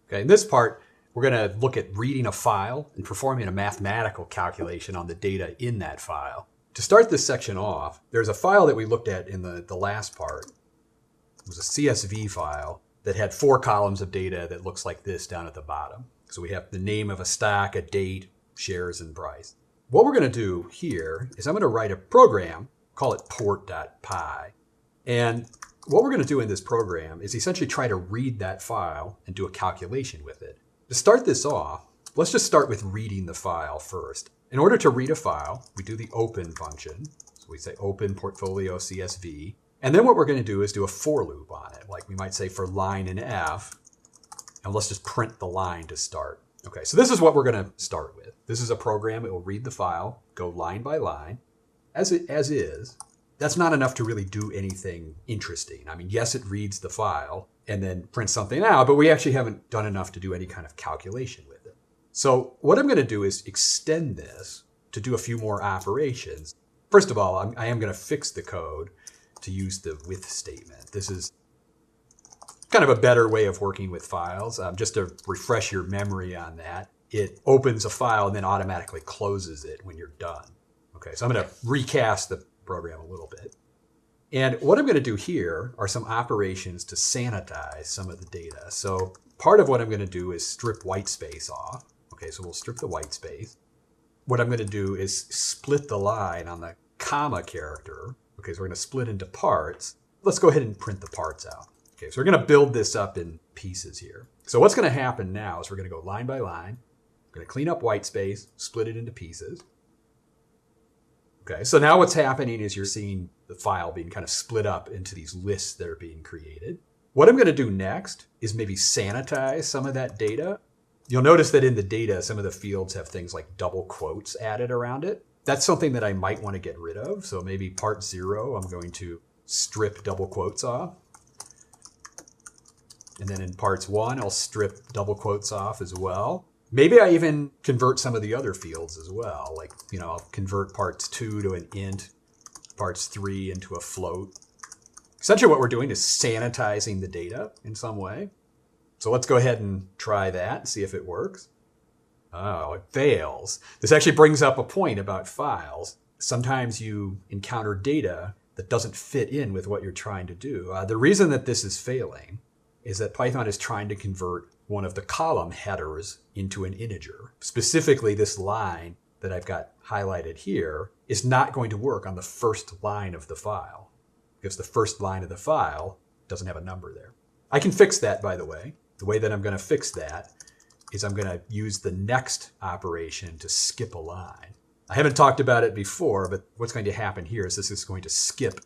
Okay, in this part, we're going to look at reading a file and performing a mathematical calculation on the data in that file. To start this section off, there's a file that we looked at in the last part. It was a CSV file that had 4 columns of data that looks like this down at the bottom. So we have the name of a stock, a date, shares, and price. What we're going to do here is I'm going to write a program, call it port.py. And what we're going to do in this program is essentially try to read that file and do a calculation with it. To start this off, let's just start with reading the file first. In order to read a file, we do the open function. So we say open portfolio CSV. And then what we're going to do is do a for loop on it. Like we might say for line in F, and let's just print the line to start. Okay, so this is what we're going to start with. This is a program. It will read the file, go line by line, as is. That's not enough to really do anything interesting. I mean, yes, it reads the file and then prints something out, but we actually haven't done enough to do any kind of calculation with it. So what I'm going to do is extend this to do a few more operations. First of all, I am going to fix the code to use the with statement. This is kind of a better way of working with files. Just to refresh your memory on that, it opens a file and then automatically closes it when you're done. Okay, so I'm going to recast the program a little bit. And what I'm going to do here are some operations to sanitize some of the data. So part of what I'm going to do is strip white space off. Okay, so we'll strip the white space. What I'm going to do is split the line on the comma character. Okay, so we're going to split into parts. Let's go ahead and print the parts out. Okay, so we're going to build this up in pieces here. So what's going to happen now is we're going to go line by line. We're going to clean up white space, split it into pieces. Okay, so now what's happening is you're seeing the file being kind of split up into these lists that are being created. What I'm going to do next is maybe sanitize some of that data. You'll notice that in the data, some of the fields have things like double quotes added around it. That's something that I might want to get rid of. So maybe part 0, I'm going to strip double quotes off. And then in parts 1, I'll strip double quotes off as well. Maybe I even convert some of the other fields as well. Like, I'll convert parts 2 to an int, parts 3 into a float. Essentially what we're doing is sanitizing the data in some way. So let's go ahead and try that and see if it works. Oh, it fails. This actually brings up a point about files. Sometimes you encounter data that doesn't fit in with what you're trying to do. The reason that this is failing is that Python is trying to convert one of the column headers into an integer. Specifically, this line that I've got highlighted here is not going to work on the first line of the file because the first line of the file doesn't have a number there. I can fix that, by the way. The way that I'm going to fix that is I'm going to use the next operation to skip a line. I haven't talked about it before, but what's going to happen here is this is going to skip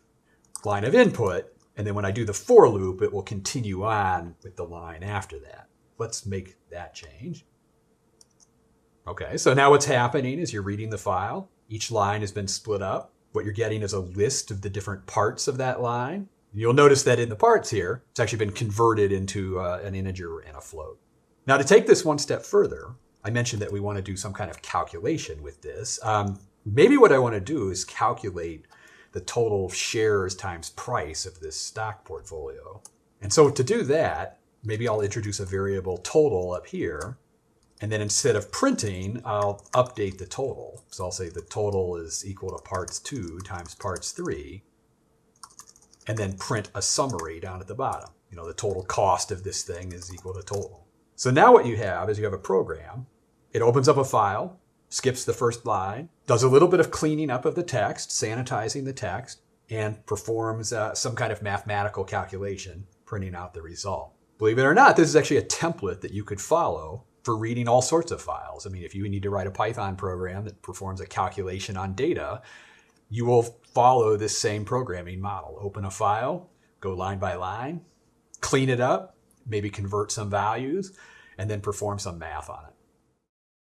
line of input, and then when I do the for loop, it will continue on with the line after that. Let's make that change. Okay, so now what's happening is you're reading the file. Each line has been split up. What you're getting is a list of the different parts of that line. You'll notice that in the parts here, it's actually been converted into an integer and a float. Now to take this one step further, I mentioned that we want to do some kind of calculation with this. Maybe what I want to do is calculate the total shares times price of this stock portfolio. And so to do that, maybe I'll introduce a variable total up here. And then instead of printing, I'll update the total. So I'll say the total is equal to parts 2 times parts 3. And then print a summary down at the bottom. The total cost of this thing is equal to total. So now what you have is you have a program. It opens up a file, skips the first line, does a little bit of cleaning up of the text, sanitizing the text, and performs some kind of mathematical calculation, printing out the result. Believe it or not, this is actually a template that you could follow for reading all sorts of files. I mean, if you need to write a Python program that performs a calculation on data, you will follow this same programming model. Open a file, go line by line, clean it up, maybe convert some values, and then perform some math on it.